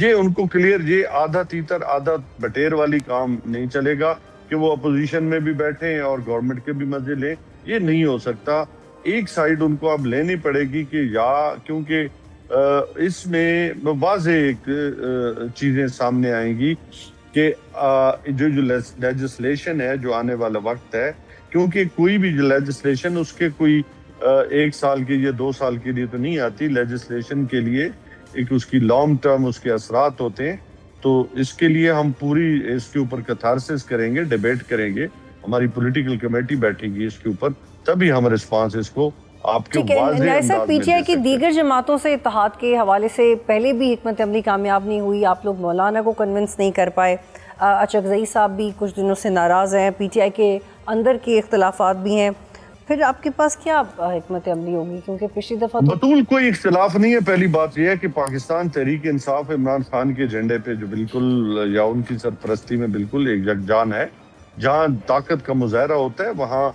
یہ ان کو کلیئر، یہ آدھا تیتر آدھا بٹیر والی کام نہیں چلے گا کہ وہ اپوزیشن میں بھی بیٹھیں اور گورنمنٹ کے بھی مزے لیں، یہ نہیں ہو سکتا. ایک سائیڈ ان کو اب لینی پڑے گی کہ کیونکہ اس میں واضح چیزیں سامنے آئیں گی کہ جو لیجسلیشن ہے جو آنے والا وقت ہے، کیونکہ کوئی بھی لیجسلیشن اس کے کوئی 1 سال کے یا 2 سال کے لیے تو نہیں آتی. لیجسلیشن کے لیے ایک اس کی لانگ ٹرم اس کے اثرات ہوتے ہیں. تو اس کے لیے ہم پوری اس کے اوپر کتھارسس کریں گے، ڈیبیٹ کریں گے، ہماری پولیٹیکل کمیٹی بیٹھے گی اس کے اوپر، تبھی ہم ریسپانس اس کو آپ کے واضح انداز میں پی ٹی آئی کی دے دیگر جماعتوں سے اتحاد کے حوالے سے پہلے بھی حکمت عملی کامیاب نہیں ہوئی، آپ لوگ مولانا کو کنونس نہیں کر پائے، اچکزئی صاحب بھی کچھ دنوں سے ناراض ہیں، پی ٹی آئی کے اندر کے اختلافات بھی ہیں، پھر آپ کے پاس کیا حکمت عملی ہوگی؟ کیونکہ پچھلی دفعہ بطول کوئی اختلاف نہیں ہے. پہلی بات یہ ہے کہ پاکستان تحریک انصاف عمران خان کے ایجنڈے پہ جو بالکل یا ان کی سرپرستی میں بالکل ایک یکجان ہے. جہاں طاقت کا مظاہرہ ہوتا ہے وہاں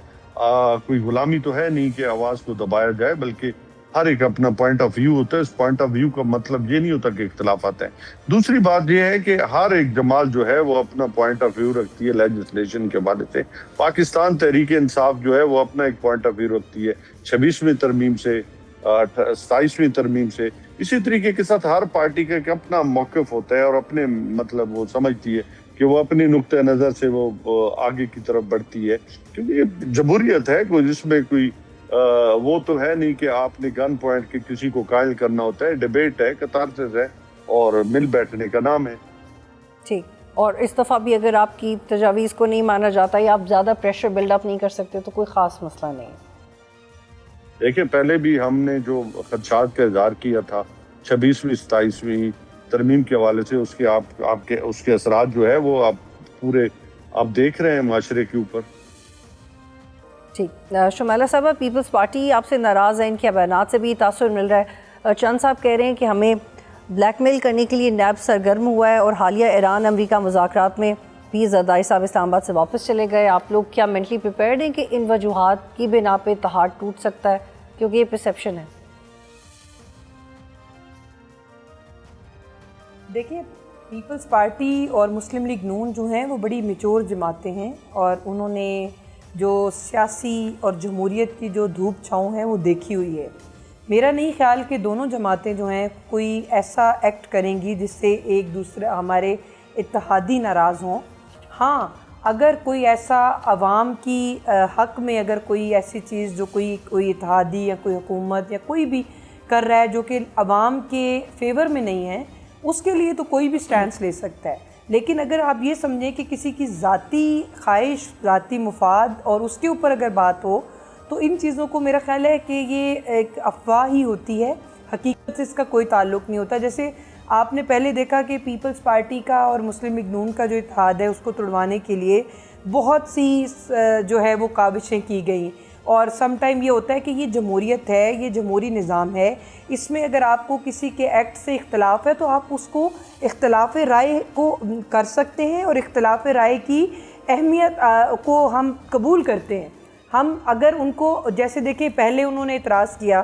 کوئی غلامی تو ہے نہیں کہ آواز کو دبایا جائے، بلکہ ہر ایک اپنا پوائنٹ آف ویو ہوتا ہے. اس پوائنٹ آف ویو کا مطلب یہ نہیں ہوتا کہ اختلافات ہیں. دوسری بات یہ ہے کہ ہر ایک جماعت جو ہے وہ اپنا پوائنٹ آف ویو رکھتی ہے لیجسلیشن کے حوالے سے. پاکستان تحریک انصاف جو ہے وہ اپنا ایک پوائنٹ آف ویو رکھتی ہے 26ویں ترمیم سے 27ویں ترمیم سے. اسی طریقے کے ساتھ ہر پارٹی کا ایک اپنا موقف ہوتا ہے اور اپنے مطلب وہ سمجھتی ہے کہ وہ اپنی نقطہ نظر سے وہ آگے کی طرف بڑھتی ہے. کیونکہ یہ جمہوریت ہے، کوئی جس میں کوئی وہ تو ہے نہیں کہ آپ نے گن پوائنٹ کے کسی کو قائل کرنا ہوتا ہے. ڈیبیٹ ہے، کتارسس ہے اور مل بیٹھنے کا نام ہے. ٹھیک. اور اس دفعہ بھی اگر آپ کی تجاویز کو نہیں مانا جاتا یا آپ زیادہ پریشر بلڈ اپ نہیں کر سکتے تو کوئی خاص مسئلہ نہیں. دیکھیں پہلے بھی ہم نے جو خدشات کا اظہار کیا تھا 26ویں 27ویں ترمیم کے حوالے سے، اس کے آپ کے اس کے اثرات جو ہے وہ آپ پورے آپ دیکھ رہے ہیں معاشرے کے اوپر. ٹھیک. شمیلہ صاحبہ، پیپلز پارٹی آپ سے ناراض ہے، ان کے بیانات سے بھی تاثر مل رہا ہے. چند صاحب کہہ رہے ہیں کہ ہمیں بلیک میل کرنے کے لیے نیب سرگرم ہوا ہے اور حالیہ ایران امریکہ مذاکرات میں بھی زرداری صاحب اسلام آباد سے واپس چلے گئے. آپ لوگ کیا مینٹلی پریپیئرڈ ہیں کہ ان وجوہات کی بنا پہ اتحاد ٹوٹ سکتا ہے؟ کیونکہ یہ پرسیپشن ہے. دیکھیں، پیپلز پارٹی اور مسلم لیگ نون جو ہیں وہ بڑی میچور جماعتیں ہیں اور انہوں نے جو سیاسی اور جمہوریت کی جو دھوپ چھاؤں ہیں وہ دیکھی ہوئی ہے. میرا نہیں خیال کہ دونوں جماعتیں جو ہیں کوئی ایسا ایکٹ کریں گی جس سے ایک دوسرے ہمارے اتحادی ناراض ہوں. ہاں، اگر کوئی ایسا عوام کی حق میں اگر کوئی ایسی چیز جو کوئی اتحادی یا کوئی حکومت یا کوئی بھی کر رہا ہے جو کہ عوام کے فیور میں نہیں ہے، اس کے لیے تو کوئی بھی سٹینڈس لے سکتا ہے. لیکن اگر آپ یہ سمجھیں کہ کسی کی ذاتی خواہش، ذاتی مفاد اور اس کے اوپر اگر بات ہو تو ان چیزوں کو میرا خیال ہے کہ یہ ایک افواہ ہی ہوتی ہے، حقیقت سے اس کا کوئی تعلق نہیں ہوتا. جیسے آپ نے پہلے دیکھا کہ پیپلز پارٹی کا اور مسلم لیگ نون کا جو اتحاد ہے اس کو توڑوانے کے لیے بہت سی جو ہے وہ کاوشیں کی گئیں. اور سم ٹائم یہ ہوتا ہے کہ یہ جمہوریت ہے، یہ جمہوری نظام ہے، اس میں اگر آپ کو کسی کے ایکٹ سے اختلاف ہے تو آپ اس کو اختلاف رائے کو کر سکتے ہیں اور اختلاف رائے کی اہمیت کو ہم قبول کرتے ہیں. ہم اگر ان کو جیسے دیکھیں، پہلے انہوں نے اعتراض کیا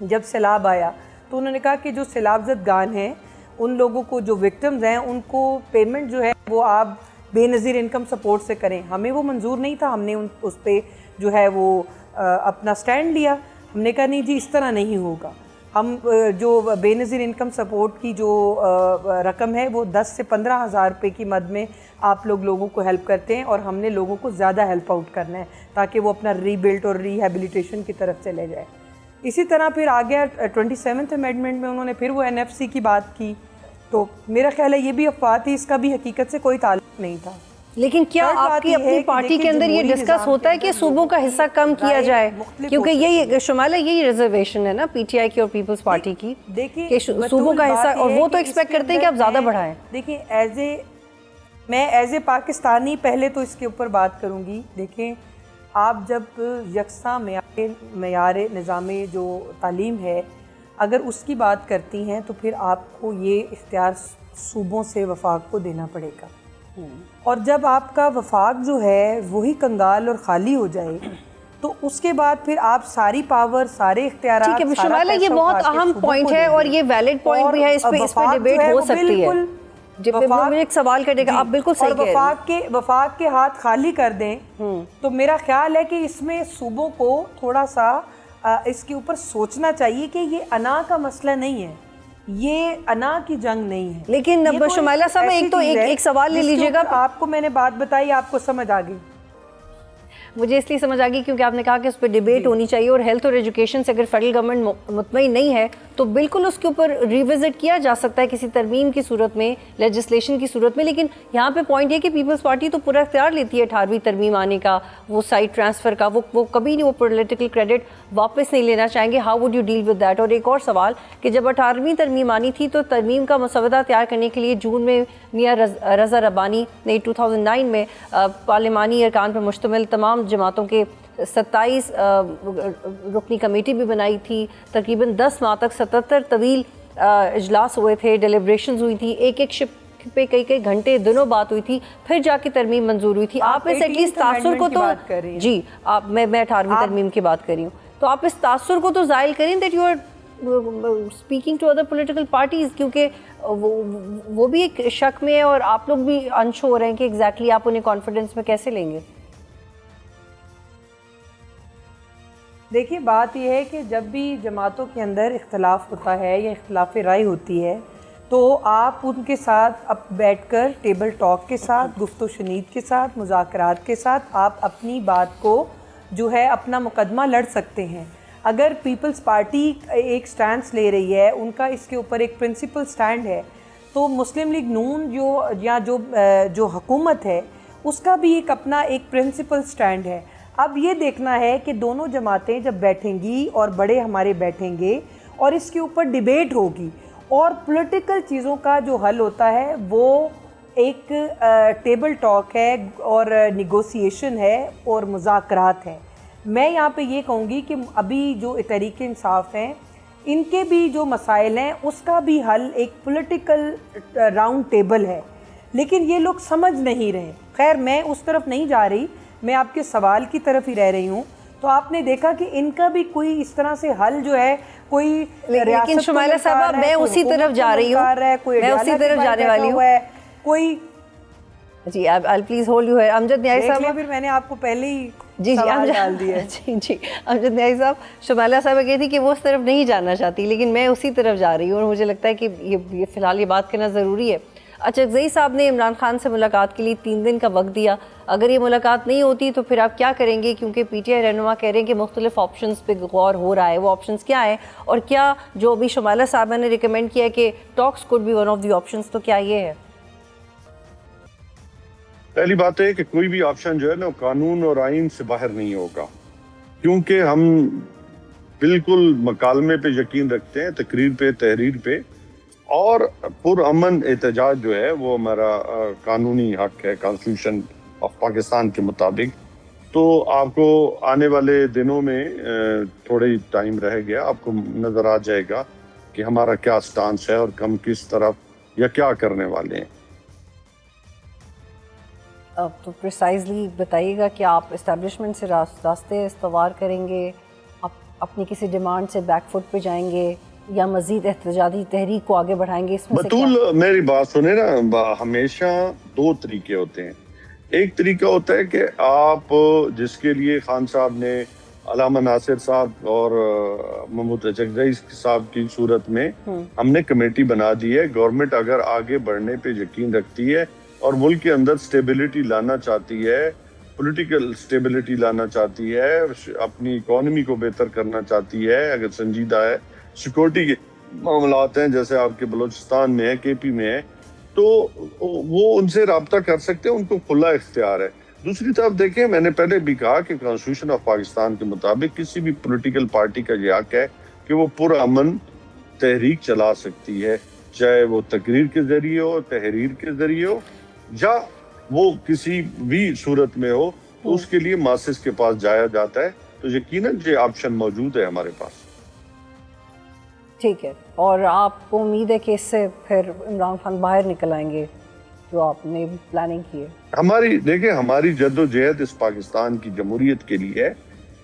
جب سیلاب آیا تو انہوں نے کہا کہ جو سیلاب زدگان ہیں ان لوگوں کو، جو وکٹمز ہیں، ان کو پیمنٹ جو ہے وہ آپ بے نظیر انکم سپورٹ سے کریں. ہمیں وہ منظور نہیں تھا. ہم نے اس پہ جو ہے وہ اپنا سٹینڈ لیا. ہم نے کہا نہیں جی اس طرح نہیں ہوگا. ہم جو بے نظیر انکم سپورٹ کی جو رقم ہے وہ 10 سے 15 ہزار روپے کی مد میں آپ لوگوں کو ہیلپ کرتے ہیں اور ہم نے لوگوں کو زیادہ ہیلپ آؤٹ کرنا ہے تاکہ وہ اپنا ری بلڈ اور ریہیبلیٹیشن کی طرف چلے جائے. اسی طرح پھر آگے 27th امینڈمنٹ میں انہوں نے پھر وہ NFC کی بات کی. تو میرا خیال ہے یہ بھی افواہ تھی، اس کا بھی حقیقت سے کوئی تعلق نہیں تھا. لیکن کیا آپ کی اپنی پارٹی کے اندر یہ ڈسکس ہوتا ہے کہ صوبوں کا حصہ کم کیا جائے؟ کیونکہ یہی شمالہ یہی ریزرویشن ہے نا پی ٹی آئی کی اور پیپلز پارٹی کی کہ صوبوں کا حصہ، اور وہ تو ایکسپیکٹ کرتے ہیں کہ آپ زیادہ بڑھائیں. دیکھیں میں ایز اے پاکستانی پہلے تو اس کے اوپر بات کروں گی. دیکھیں آپ جب یکساں معیار نظام جو تعلیم ہے اگر اس کی بات کرتی ہیں تو پھر آپ کو یہ اختیار صوبوں سے وفاق کو دینا پڑے گا. اور جب آپ کا وفاق جو ہے وہی کنگال اور خالی ہو جائے تو اس کے بعد پھر آپ ساری پاور، سارے اختیارات، ٹھیک ہے شمائلہ، یہ بہت اہم پوائنٹ ہے اور یہ ویلڈ پوائنٹ بھی ہے، اس پہ ڈیبیٹ ہو سکتی ہے. مجھے ایک سوال کرنے کا، آپ بالکل صحیح کہہ رہے ہیں. وفاق کے ہاتھ خالی کر دیں تو میرا خیال ہے کہ اس میں صوبوں کو تھوڑا سا اس کے اوپر سوچنا چاہیے کہ یہ انا کا مسئلہ نہیں ہے، یہ انا کی جنگ نہیں ہے. لیکن شمائلہ صاحب ایک سوال لے لیجیے گا. آپ کو میں نے بات بتائی، آپ کو سمجھ آ گئی. مجھے اس لیے سمجھ آ گئی کیونکہ آپ نے کہا کہ اس پہ ڈیبیٹ ہونی چاہیے، اور ہیلتھ اور ایجوکیشن سے اگر فیڈرل گورنمنٹ مطمئن نہیں ہے تو بالکل اس کے اوپر ریوزٹ کیا جا سکتا ہے کسی ترمیم کی صورت میں، لیجسلیشن کی صورت میں. لیکن یہاں پہ پوائنٹ یہ کہ پیپلز پارٹی تو پورا اختیار لیتی ہے 18ویں ترمیم آنے کا، وہ سائٹ ٹرانسفر کا، وہ کبھی نہیں وہ پولیٹیکل کریڈٹ واپس نہیں لینا چاہیں گے. How would you deal with that? اور ایک اور سوال کہ جب 18ویں ترمیم آنی تھی تو ترمیم کا مسودہ تیار کرنے کے لیے جون میں میاں رضا ربانی نے 2009 میں پارلیمانی ارکان پر مشتمل تمام جماعتوں کے 27 رکنی کمیٹی بھی بنائی تھی. تقریباً 10 ماہ تک 77 طویل اجلاس ہوئے تھے، ڈیلیبریشنز ہوئی تھی، ایک شپ پہ کئی گھنٹے دنوں بات ہوئی تھی، پھر جا کے ترمیم منظور ہوئی تھی. آپ اس ایٹ لیسٹ تاثر کو تو جی میں 18ویں ترمیم کی بات کر رہی ہوں، تو آپ اس تاثر کو تو زائل کریں that you are speaking to other political parties, کیونکہ وہ بھی ایک شک میں ہے اور آپ لوگ بھی انش ہو رہے ہیں کہ ایگزیکٹلی آپ انہیں کانفیڈنس میں کیسے لیں گے. دیکھیے بات یہ ہے کہ جب بھی جماعتوں کے اندر اختلاف ہوتا ہے یا اختلاف رائے ہوتی ہے تو آپ ان کے ساتھ اب بیٹھ کر ٹیبل ٹاک کے ساتھ، گفت و شنید کے ساتھ، مذاکرات کے ساتھ آپ اپنی بات کو جو ہے اپنا مقدمہ لڑ سکتے ہیں. اگر پیپلز پارٹی ایک سٹینس لے رہی ہے، ان کا اس کے اوپر ایک پرنسپل سٹینڈ ہے، تو مسلم لیگ نون جو حکومت ہے اس کا بھی ایک اپنا ایک پرنسپل سٹینڈ ہے. اب یہ دیکھنا ہے کہ دونوں جماعتیں جب بیٹھیں گی اور بڑے ہمارے بیٹھیں گے اور اس کے اوپر ڈیبیٹ ہوگی اور پولیٹیکل چیزوں کا جو حل ہوتا ہے وہ ایک ٹیبل ٹاک ہے اور نیگوسیشن ہے اور مذاکرات ہے. میں یہاں پہ یہ کہوں گی کہ ابھی جو تحریک انصاف ہیں ان کے بھی جو مسائل ہیں اس کا بھی حل ایک پولیٹیکل راؤنڈ ٹیبل ہے، لیکن یہ لوگ سمجھ نہیں رہے. خیر میں اس طرف نہیں جا رہی، میں آپ کے سوال کی طرف ہی رہ رہی ہوں. تو آپ نے دیکھا کہ ان کا بھی کوئی اس طرح سے حل جو ہے کوئی لیکن شمائلہ صاحبہ میں اسی طرف جا رہی ہوں، میں اسی طرف جانے والی ہوں. کوئی جی I'll please hold you here. امجد نیائی صاحب، پھر میں نے آپ کو پہلے ہی سوال ڈال دیا. جی امجد نیائی صاحب، شمائلہ صاحبہ کہتی تھی کہ وہ اس طرف نہیں جانا چاہتی، لیکن میں اسی طرف جا رہی ہوں اور مجھے لگتا ہے کہ یہ فی الحال یہ بات کرنا ضروری ہے. اچکزئی صاحب نے عمران خان سے ملاقات کے لیے 3 دن کا وقت دیا. اگر یہ ملاقات نہیں ہوتی تو پھر آپ کیا کریں گے؟ کیونکہ پی ٹی آئی رہنما کہہ رہے ہیں کہ مختلف آپشنز پہ غور ہو رہا ہے. وہ آپشنز کیا ہیں اور کیا جو ابھی شمائلہ صاحبہ نے ریکمینڈ کیا ہے کہ talks could be one of the options, تو کیا یہ ہے؟ پہلی بات ہے کہ کوئی بھی آپشن جو ہے نا قانون اور آئین سے باہر نہیں ہوگا، کیونکہ ہم بالکل مکالمے پہ یقین رکھتے ہیں، تقریر پہ، تحریر پہ، اور پرامن احتجاج جو ہے وہ ہمارا قانونی حق ہے کانسٹیٹیوشن آف پاکستان کے مطابق. تو آپ کو آنے والے دنوں میں تھوڑے ٹائم رہ گیا، آپ کو نظر آ جائے گا کہ ہمارا کیا سٹانس ہے اور ہم کس طرف یا کیا کرنے والے ہیں. اب تو پریسائزلی بتائیے گا کہ آپ اسٹیبلشمنٹ سے راستے استوار کریں گے، اپنی کسی ڈیمانڈ سے بیک فٹ پہ جائیں گے یا مزید احتجاجی تحریک کو آگے بڑھائیں گے؟ اس میں بطول میری بات سنیں نا، ہمیشہ 2 طریقے ہوتے ہیں. ایک طریقہ ہوتا ہے کہ آپ جس کے لیے خان صاحب نے علامہ ناصر صاحب اور محمود اچکزئی صاحب کی صورت میں ہم نے کمیٹی بنا دی ہے. گورنمنٹ اگر آگے بڑھنے پہ یقین رکھتی ہے اور ملک کے اندر سٹیبلٹی لانا چاہتی ہے، پولیٹیکل سٹیبلٹی لانا چاہتی ہے، اپنی اکانومی کو بہتر کرنا چاہتی ہے، اگر سنجیدہ ہے، سیکورٹی کے معاملات ہیں جیسے آپ کے بلوچستان میں ہے، کے پی میں ہے، تو وہ ان سے رابطہ کر سکتے ہیں، ان کو کھلا اختیار ہے. دوسری طرف دیکھیں، میں نے پہلے بھی کہا کہ کانسٹیٹیوشن آف پاکستان کے مطابق کسی بھی پولیٹیکل پارٹی کا یہ حق ہے کہ وہ پرامن تحریک چلا سکتی ہے، چاہے وہ تقریر کے ذریعے ہو، تحریر کے ذریعے ہو، یا وہ کسی بھی صورت میں ہو، تو اس کے لیے ماسس کے پاس جایا جاتا ہے. تو یقیناً یہ آپشن موجود ہے ہمارے پاس. ٹھیک ہے، اور آپ کو امید ہے کہ اس سے پھر عمران خان باہر نکل آئیں گے جو آپ نے پلاننگ کی ہے؟ ہماری دیکھیں، ہماری جد و جہد اس پاکستان کی جمہوریت کے لیے ہے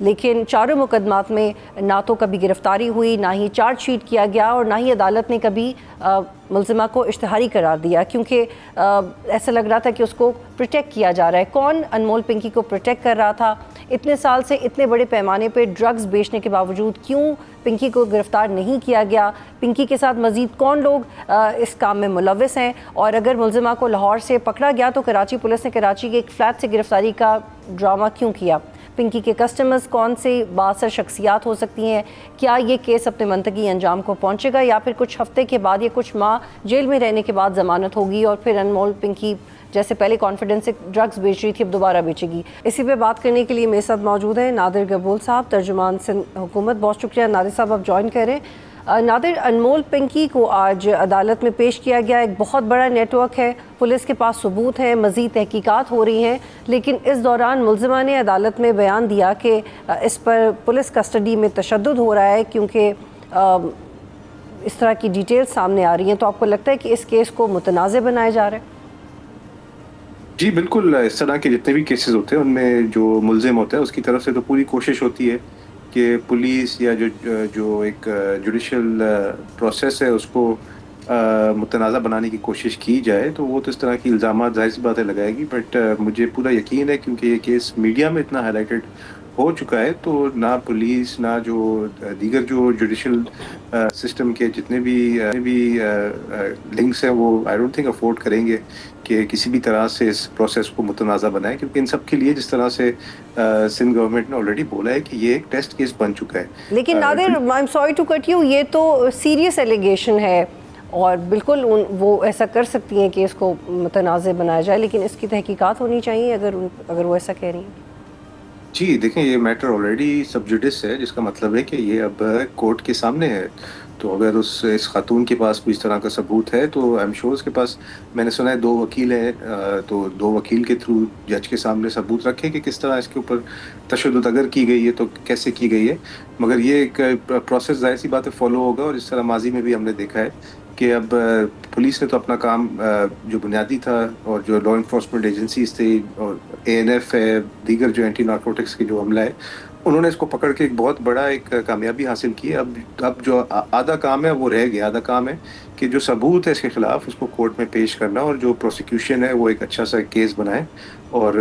لیکن چاروں مقدمات میں نہ تو کبھی گرفتاری ہوئی، نہ ہی چارج شیٹ کیا گیا، اور نہ ہی عدالت نے کبھی ملزمہ کو اشتہاری قرار دیا، کیونکہ ایسا لگ رہا تھا کہ اس کو پروٹیکٹ کیا جا رہا ہے۔ کون انمول پنکی کو پروٹیکٹ کر رہا تھا؟ اتنے سال سے اتنے بڑے پیمانے پہ ڈرگز بیچنے کے باوجود کیوں پنکی کو گرفتار نہیں کیا گیا؟ پنکی کے ساتھ مزید کون لوگ اس کام میں ملوث ہیں؟ اور اگر ملزمہ کو لاہور سے پکڑا گیا تو کراچی پولیس نے کراچی کے ایک فلیٹ سے گرفتاری کا ڈرامہ کیوں کیا؟ پنکی کے کسٹمرز کون سے بااثر شخصیات ہو سکتی ہیں؟ کیا یہ کیس اپنے منطقی انجام کو پہنچے گا، یا پھر کچھ ہفتے کے بعد یا کچھ ماہ جیل میں رہنے کے بعد ضمانت ہوگی اور پھر انمول پنکی جیسے پہلے کانفیڈنس سے ڈرگز بیچ رہی تھی اب دوبارہ بیچے گی؟ اسی پہ بات کرنے کے لیے میرے ساتھ موجود ہیں نادر گبول صاحب، ترجمان سندھ حکومت۔ بہت شکریہ نادر صاحب، آپ جوائن کریں۔ نادر، انمول پنکی کو آج عدالت میں پیش کیا گیا، ایک بہت بڑا نیٹ ورک ہے، پولیس کے پاس ثبوت ہیں، مزید تحقیقات ہو رہی ہیں، لیکن اس دوران ملزمہ نے عدالت میں بیان دیا کہ اس پر پولیس کسٹڈی میں تشدد ہو رہا ہے کیونکہ اس طرح کی ڈیٹیل سامنے آ رہی ہیں۔ تو آپ کو لگتا ہے کہ اس کیس کو متنازع بنایا جا رہا ہے؟ جی بالکل، اس طرح کے جتنے بھی کیسز ہوتے ہیں ان میں جو ملزم ہوتا ہے اس کی طرف سے تو پوری کوشش ہوتی ہے کہ پولیس یا جو ایک جوڈیشل پروسیس ہے اس کو متنازع بنانے کی کوشش کی جائے، تو وہ تو اس طرح کی الزامات ظاہر سی باتیں لگائے گی، بٹ مجھے پورا یقین ہے کیونکہ یہ کیس میڈیا میں اتنا ہائی لائٹڈ ہو چکا ہے، تو نہ پولیس نہ جو دیگر جو جوڈیشل سسٹم کے جتنے بھی لنکس ہیں وہ آئی ڈونٹ تھنک افورڈ کریں گے کہ کسی بھی طرح سے اس پروسیس کو متنازع بنائیں، کیونکہ ان سب کے لیے جس طرح سے سندھ گورنمنٹ نے آلریڈی بولا ہے کہ یہ ایک ٹیسٹ کیس بن چکا ہے۔ لیکن Nadir, I am sorry to cut you, یہ تو سیریس ایلیگیشن ہے اور بالکل وہ ایسا کر سکتی ہیں کہ اس کو متنازع بنایا جائے، لیکن اس کی تحقیقات ہونی چاہیے اگر وہ ایسا کہہ رہی ہیں۔ جی دیکھیں، یہ میٹر آلریڈی سب جوڈس ہے، جس کا مطلب ہے کہ یہ اب کورٹ کے سامنے ہے، تو اگر اس خاتون کے پاس کوئی اس طرح کا ثبوت ہے تو آئی ایم شیور اس کے پاس، میں نے سنا ہے 2 وکیل ہیں، تو 2 وکیل کے تھرو جج کے سامنے ثبوت رکھے کہ کس طرح اس کے اوپر تشدد اگر کی گئی ہے تو کیسے کی گئی ہے، مگر یہ ایک پروسیس ظاہر سی بات ہے فالو ہوگا، اور اس طرح ماضی میں بھی ہم نے دیکھا ہے کہ اب پولیس نے تو اپنا کام جو بنیادی تھا، اور جو لا انفورسمنٹ ایجنسیز تھے اور ANF ہے، دیگر جو اینٹی نارکوٹکس کی جو عملہ ہے، انہوں نے اس کو پکڑ کے ایک بہت بڑا ایک کامیابی حاصل کی ہے۔ اب جو آدھا کام ہے وہ رہ گیا، آدھا کام ہے کہ جو ثبوت ہے اس کے خلاف اس کو کورٹ میں پیش کرنا، اور جو پروسیکیوشن ہے وہ ایک اچھا سا کیس بنائے اور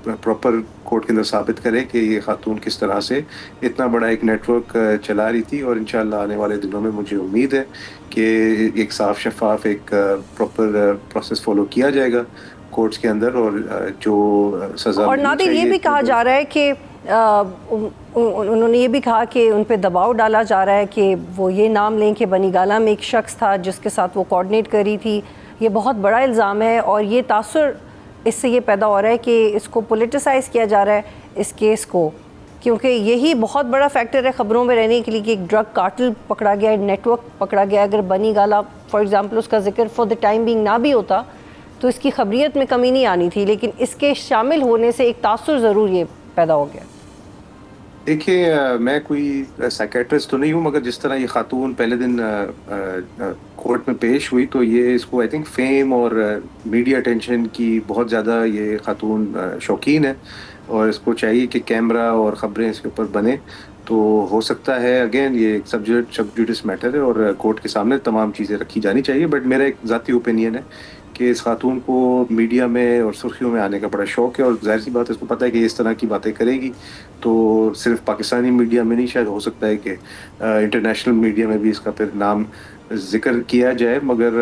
پراپر کورٹ کے اندر ثابت کرے کہ یہ خاتون کس طرح سے اتنا بڑا ایک نیٹ ورک چلا رہی تھی، اور انشاءاللہ آنے والے دنوں میں مجھے امید ہے کہ ایک صاف شفاف ایک پراپر پروسیس فالو کیا جائے گا کورٹس کے اندر، اور جو سزا اور نادر، یہ بھی کہا جا رہا ہے کہ انہوں نے یہ بھی کہا کہ ان پہ دباؤ ڈالا جا رہا ہے کہ وہ یہ نام لیں کہ بنی گالہ میں ایک شخص تھا جس کے ساتھ وہ کوآرڈینیٹ کر رہی تھی۔ یہ بہت بڑا الزام ہے، اور یہ تاثر اس سے یہ پیدا ہو رہا ہے کہ اس کو پولیٹیسائز کیا جا رہا ہے اس کیس کو، کیونکہ یہی بہت بڑا فیکٹر ہے خبروں میں رہنے کے لیے کہ ایک ڈرگ کارٹل پکڑا گیا ہے، نیٹ ورک پکڑا گیا ہے۔ اگر بنی گالہ فار ایگزامپل اس کا ذکر فار دا ٹائم بینگ نہ بھی ہوتا تو اس کی خبریت میں کمی نہیں آنی تھی، لیکن اس کے شامل ہونے سے ایک تاثر ضرور یہ پیدا ہو گیا۔ دیکھیے، میں کوئی سائیکیٹرسٹ تو نہیں ہوں، مگر جس طرح یہ خاتون پہلے دن کورٹ میں پیش ہوئی تو یہ اس کو آئی تھنک فیم اور میڈیا اٹینشن کی بہت زیادہ یہ خاتون شوقین ہے، اور اس کو چاہیے کہ کیمرہ اور خبریں اس کے اوپر بنے، تو ہو سکتا ہے اگین یہ ایک سب جوڈس میٹر ہے اور کورٹ کے سامنے تمام چیزیں رکھی جانی چاہیے، بٹ میرا ایک ذاتی اوپینین ہے کہ اس خاتون کو میڈیا میں اور سرخیوں میں آنے کا بڑا شوق ہے، اور ظاہر سی بات ہے اس کو پتہ ہے کہ یہ اس طرح کی باتیں کرے گی تو صرف پاکستانی میڈیا میں نہیں، شاید ہو سکتا ہے کہ انٹرنیشنل میڈیا میں بھی اس کا پھر نام ذکر کیا جائے، مگر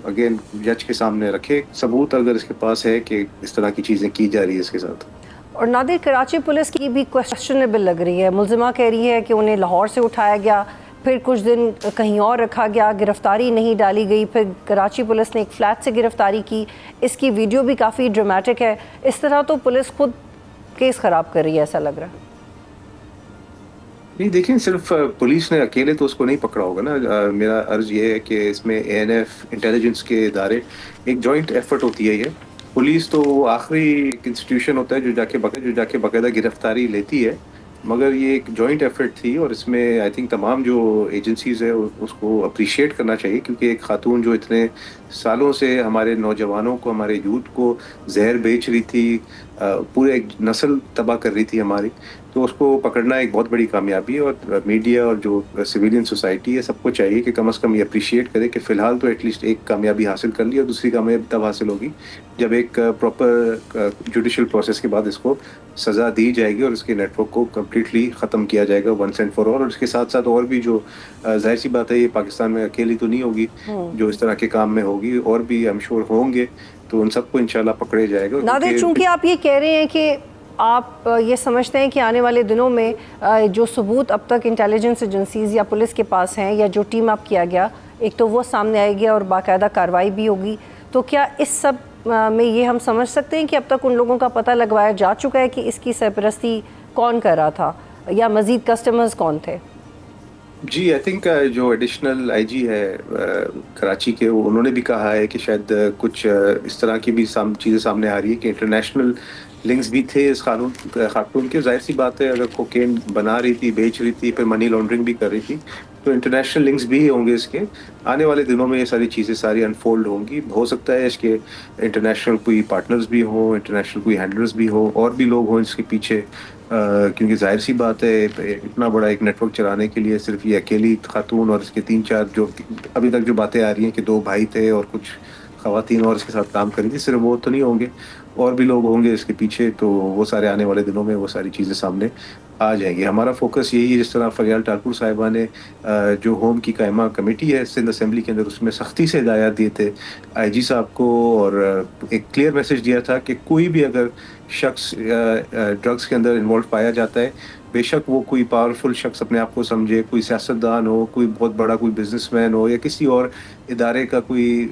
اگین جج کے سامنے رکھے ثبوت اگر اس کے پاس ہے کہ اس طرح کی چیزیں کی جا رہی ہے اس کے ساتھ۔ اور نادر، کراچی پولیس کی بھی کویسچنیبل لگ رہی ہے، ملزمہ کہہ رہی ہے کہ انہیں لاہور سے اٹھایا گیا، پھر کچھ دن کہیں اور رکھا گیا، گرفتاری نہیں ڈالی گئی، پھر کراچی پولیس نے ایک فلیٹ سے گرفتاری کی، اس کی ویڈیو بھی کافی ڈرامیٹک ہے۔ اس طرح تو پولیس خود کیس خراب کر رہی ہے ایسا لگ رہا ہے۔ نہیں دیکھیں، صرف پولیس نے اکیلے تو اس کو نہیں پکڑا ہوگا نا، میرا عرض یہ ہے کہ اس میں ANF انٹیلیجنس کے ادارے ایک جوائنٹ ایفرٹ ہوتی ہے، یہ پولیس تو آخری ایک انسٹیٹیوشن ہوتا ہے جو جا کے باقاعدہ گرفتاری لیتی ہے، مگر یہ ایک جوائنٹ ایفرٹ تھی، اور اس میں آئی تھنک تمام جو ایجنسیز ہیں اس کو اپریشیٹ کرنا چاہیے، کیونکہ ایک خاتون جو اتنے سالوں سے ہمارے نوجوانوں کو، ہمارے یوتھ کو زہر بیچ رہی تھی، پورے ایک نسل تباہ کر رہی تھی ہماری، تو اس کو پکڑنا ایک بہت بڑی کامیابی ہے، اور میڈیا اور جو سویلین سوسائٹی ہے سب کو چاہیے کہ کم از کم یہ اپریشیٹ کرے کہ فی الحال تو ایٹ لیسٹ ایک کامیابی حاصل کر لی، اور دوسری کامیابی تب حاصل ہوگی جب ایک پراپر جوڈیشل پروسیس کے بعد اس کو سزا دی جائے گی اور اس کے نیٹ ورک کو کمپلیٹلی ختم کیا جائے گا ونس اینڈ فار آل. اور اس کے ساتھ ساتھ اور بھی جو ظاہر سی بات ہے یہ پاکستان میں اکیلی تو نہیں ہوگی جو اس طرح کے کام میں ہوگی، اور بھی ایم شور ہوں گے، تو ان سب کو انشاءاللہ پکڑے جائے گا. نادر، چونکہ آپ یہ کہہ رہے ہیں کہ آپ یہ سمجھتے ہیں کہ آنے والے دنوں میں جو ثبوت اب تک انٹیلیجنس ایجنسیز یا پولیس کے پاس ہیں یا جو ٹیم اپ کیا گیا، ایک تو وہ سامنے آئے گی اور باقاعدہ کارروائی بھی ہوگی، تو کیا اس سب میں یہ ہم سمجھ سکتے ہیں کہ اب تک ان لوگوں کا پتہ لگوایا جا چکا ہے کہ اس کی سرپرستی کون کر رہا تھا یا مزید کسٹمرز کون تھے؟ جی آئی تھنک جو ایڈیشنل آئی جی ہے کراچی کے، انہوں نے بھی کہا ہے کہ شاید کچھ اس طرح کی بھی چیزیں سامنے آ رہی ہے کہ انٹرنیشنل لنکس بھی تھے اس خاتون کے. ظاہر سی بات ہے اگر کوکین بنا رہی تھی، بیچ رہی تھی، پھر منی لانڈرنگ بھی کر رہی تھی، تو انٹرنیشنل لنکس بھی ہوں گے اس کے. آنے والے دنوں میں یہ ساری چیزیں ساری انفولڈ ہوں گی. ہو سکتا ہے اس کے انٹرنیشنل کوئی پارٹنرز بھی ہوں، انٹرنیشنل کوئی ہینڈلرز بھی ہوں، اور بھی لوگ ہوں اس کے پیچھے، کیونکہ ظاہر سی بات ہے اتنا بڑا ایک نیٹ ورک چلانے کے لیے صرف یہ اکیلی خاتون اور اس کے 3-4 جو ابھی تک جو باتیں آ رہی ہیں کہ 2 بھائی تھے اور کچھ خواتین اور اس کے ساتھ کام کری تھی، صرف وہ تو نہیں ہوں گے، اور بھی لوگ ہوں گے اس کے پیچھے. تو وہ سارے آنے والے دنوں میں وہ ساری چیزیں سامنے آ جائیں گی. ہمارا فوکس یہی ہے، جس طرح فریال ٹھاکر صاحبہ نے جو ہوم کی قائمہ کمیٹی ہے سندھ اسمبلی کے اندر، اس میں سختی سے ہدایات دیے تھے آئی جی صاحب کو، اور ایک کلیئر میسج دیا تھا کہ کوئی بھی اگر شخص ڈرگس کے اندر انوالو پایا جاتا ہے، بے شک وہ کوئی پاورفل شخص اپنے آپ کو سمجھے، کوئی سیاستدان ہو، کوئی بہت بڑا کوئی بزنس مین ہو، یا کسی اور ادارے کا کوئی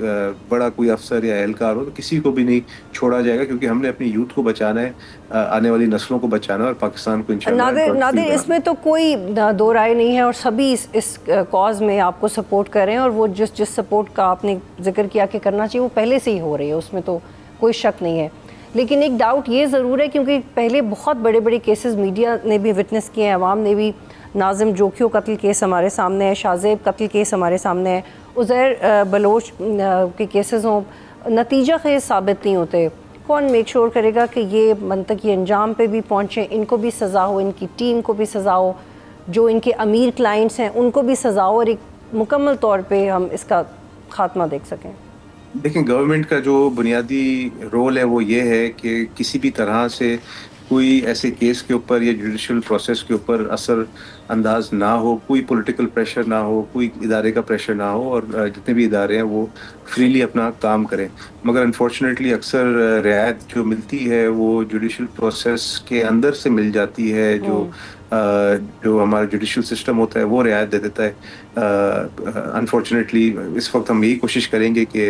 بڑا کوئی افسر یا اہلکار ہو، تو کسی کو بھی نہیں چھوڑا جائے گا، کیونکہ ہم نے اپنی یوتھ کو بچانا ہے، آنے والی نسلوں کو بچانا ہے، اور پاکستان کو انشاءاللہ. نادر، اس میں تو کوئی دو رائے نہیں ہے، اور سبھی اس کاز میں آپ کو سپورٹ کر رہے ہیں، اور وہ جس سپورٹ کا آپ نے ذکر کیا کہ کرنا چاہیے وہ پہلے سے ہی ہو رہی ہے، اس میں تو کوئی شک نہیں ہے. لیکن ایک ڈاؤٹ یہ ضرور ہے، کیونکہ پہلے بہت بڑے بڑے کیسز میڈیا نے بھی وٹنس کیے ہیں، عوام نے بھی. ناظم جوکیو قتل کیس ہمارے سامنے ہے، شاہزیب قتل کیس ہمارے سامنے ہے، عزیر بلوچ کے کیسز ہوں، نتیجہ خیز ثابت نہیں ہوتے. کون میک شور کرے گا کہ یہ منطقی انجام پہ بھی پہنچیں، ان کو بھی سزا ہو، ان کی ٹیم کو بھی سزا ہو، جو ان کے امیر کلائنٹس ہیں ان کو بھی سزا ہو، اور ایک مکمل طور پہ ہم اس کا خاتمہ دیکھ سکیں؟ دیکھیں، گورنمنٹ کا جو بنیادی رول ہے وہ یہ ہے کہ کسی بھی طرح سے کوئی ایسے کیس کے اوپر یا جوڈیشل پروسیس کے اوپر اثر انداز نہ ہو، کوئی پولیٹیکل پریشر نہ ہو، کوئی ادارے کا پریشر نہ ہو، اور جتنے بھی ادارے ہیں وہ فریلی اپنا کام کریں. مگر انفارچونیٹلی اکثر رعایت جو ملتی ہے وہ جوڈیشل پروسیس کے اندر سے مل جاتی ہے، جو ہمارا جوڈیشل سسٹم ہوتا ہے وہ رعایت دے دیتا ہے. انفارچونیٹلی اس وقت ہم یہی کوشش کریں گے کہ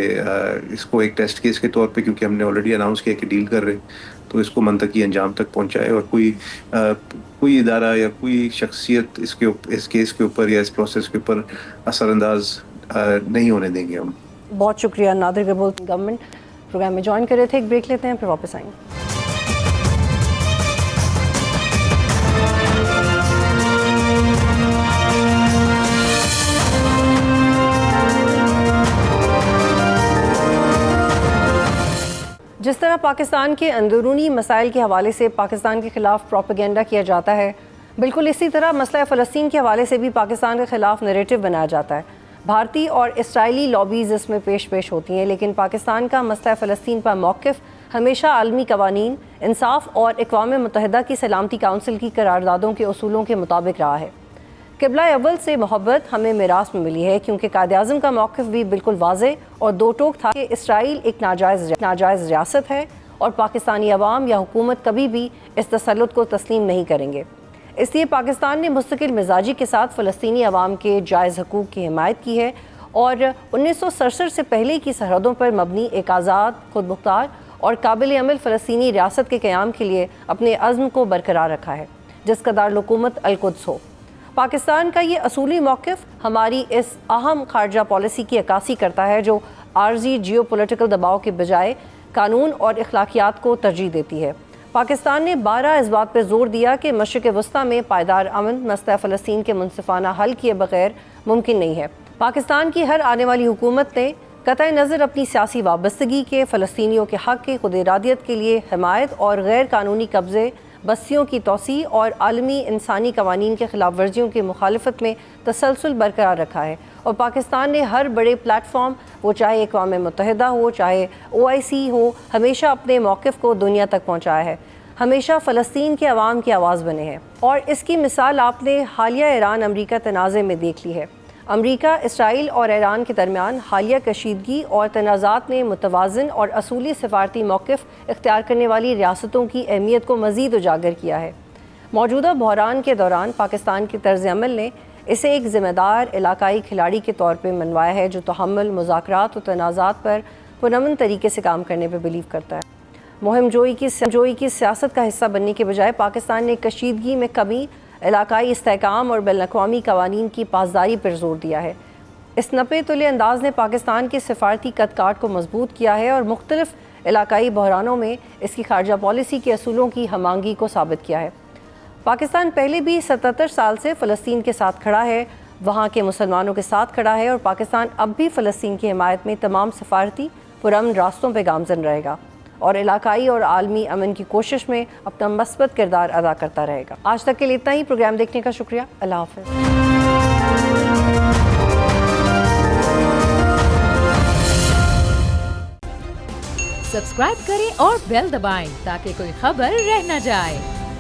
اس کو ایک ٹیسٹ کیس کے طور پہ، کیونکہ ہم نے آلریڈی اناؤنس کیا کہ ڈیل کر رہے ہیں، تو اس کو منطقی انجام تک پہنچائے، اور کوئی ادارہ یا کوئی شخصیت اس کیس کے اوپر یا اس پروسیس کے اوپر اثر انداز نہیں ہونے دیں گے ہم. بہت شکریہ نادر گبول، گورنمنٹ پروگرام میں جوائن کر رہے تھے. ایک بریک لیتے ہیں پھر واپس آئیں گے. جس طرح پاکستان کے اندرونی مسائل کے حوالے سے پاکستان کے خلاف پروپیگنڈا کیا جاتا ہے، بالکل اسی طرح مسئلہ فلسطین کے حوالے سے بھی پاکستان کے خلاف نیریٹو بنایا جاتا ہے. بھارتی اور اسرائیلی لابیز اس میں پیش ہوتی ہیں، لیکن پاکستان کا مسئلہ فلسطین پر موقف ہمیشہ عالمی قوانین، انصاف اور اقوام متحدہ کی سلامتی کونسل کی قراردادوں کے اصولوں کے مطابق رہا ہے. قبلہ اول سے محبت ہمیں میراث میں ملی ہے، کیونکہ قائد اعظم کا موقف بھی بالکل واضح اور دو ٹوک تھا کہ اسرائیل ایک ناجائز ریاست ہے، اور پاکستانی عوام یا حکومت کبھی بھی اس تسلط کو تسلیم نہیں کریں گے. اس لیے پاکستان نے مستقل مزاجی کے ساتھ فلسطینی عوام کے جائز حقوق کی حمایت کی ہے، اور 1967 سے پہلے کی سرحدوں پر مبنی ایک آزاد، خود مختار اور قابل عمل فلسطینی ریاست کے قیام کے لیے اپنے عزم کو برقرار رکھا ہے، جس کا دارالحکومت القدس ہو. پاکستان کا یہ اصولی موقف ہماری اس اہم خارجہ پالیسی کی عکاسی کرتا ہے، جو عارضی جیو پولیٹیکل دباؤ کے بجائے قانون اور اخلاقیات کو ترجیح دیتی ہے. پاکستان نے 12 اس بات پہ زور دیا کہ مشرق وسطیٰ میں پائیدار امن مسئلہ فلسطین کے منصفانہ حل کیے بغیر ممکن نہیں ہے. پاکستان کی ہر آنے والی حکومت نے قطع نظر اپنی سیاسی وابستگی کے، فلسطینیوں کے حق کی خود ارادیت کے لیے حمایت اور غیر قانونی قبضے بستیوں کی توسیع اور عالمی انسانی قوانین کے خلاف ورزیوں کی مخالفت میں تسلسل برقرار رکھا ہے، اور پاکستان نے ہر بڑے پلیٹ فارم، وہ چاہے اقوام متحدہ ہو، چاہے OIC ہو، ہمیشہ اپنے موقف کو دنیا تک پہنچایا ہے، ہمیشہ فلسطین کے عوام کی آواز بنے ہیں۔ اور اس کی مثال آپ نے حالیہ ایران امریکہ تنازع میں دیکھ لی ہے۔ امریکہ، اسرائیل اور ایران کے درمیان حالیہ کشیدگی اور تنازعات نے متوازن اور اصولی سفارتی موقف اختیار کرنے والی ریاستوں کی اہمیت کو مزید اجاگر کیا ہے۔ موجودہ بحران کے دوران پاکستان کے طرز عمل نے اسے ایک ذمہ دار علاقائی کھلاڑی کے طور پہ منوایا ہے، جو تحمل، مذاکرات اور تنازعات پر پرامن طریقے سے کام کرنے پہ بلیو کرتا ہے۔ مہم جوئی کی سیاست کا حصہ بننے کے بجائے پاکستان نے کشیدگی میں کمی، علاقائی استحکام اور بین الاقوامی قوانین کی پاسداری پر زور دیا ہے۔ اس نپے تلے انداز نے پاکستان کے سفارتی قد کاٹ کو مضبوط کیا ہے اور مختلف علاقائی بحرانوں میں اس کی خارجہ پالیسی کے اصولوں کی ہم آہنگی کو ثابت کیا ہے۔ پاکستان پہلے بھی 77 سال سے فلسطین کے ساتھ کھڑا ہے، وہاں کے مسلمانوں کے ساتھ کھڑا ہے، اور پاکستان اب بھی فلسطین کی حمایت میں تمام سفارتی پرامن راستوں پہ گامزن رہے گا اور علاقائی اور عالمی امن کی کوشش میں اپنا مثبت کردار ادا کرتا رہے گا۔ آج تک کے لیے اتنا ہی۔ پروگرام دیکھنے کا شکریہ۔ اللہ حافظ۔ سبسکرائب کریں اور بیل دبائیں تاکہ کوئی خبر رہ نہ جائے۔